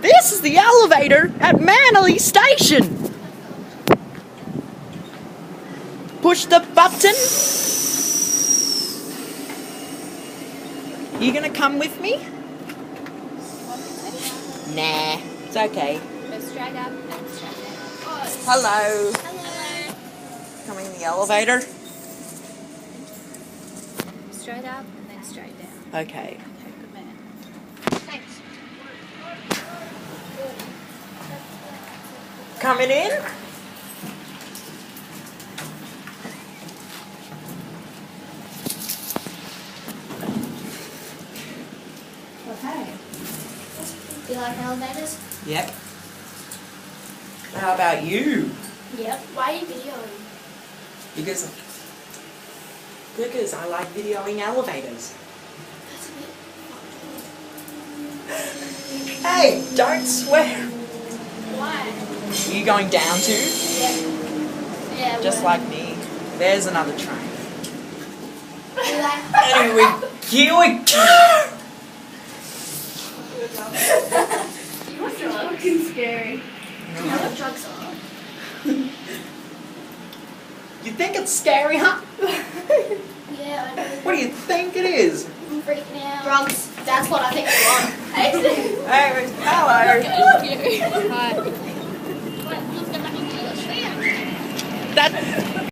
This is the elevator at Manly Station. Push the button. You gonna come with me? Nah, it's okay. Go straight up and straight down. Hello. Hello. Coming in the elevator? Straight up and then straight down. Okay. Okay, good man. Thanks. Coming in? Okay. Do you like elevators? Yep. How about you? Yep. Why are you videoing? Because I like videoing elevators. That's a bit... Hey, don't swear. Why? You going down too? Yeah. Yeah, Just well, like me. There's another train. you like... Here we go. You must be fucking scary. Do you know what drugs are? You think it's scary, huh? Yeah, I know. What do you think it is? I'm freaking out. Drugs. That's what I think they want. Hey, hello. Hi. That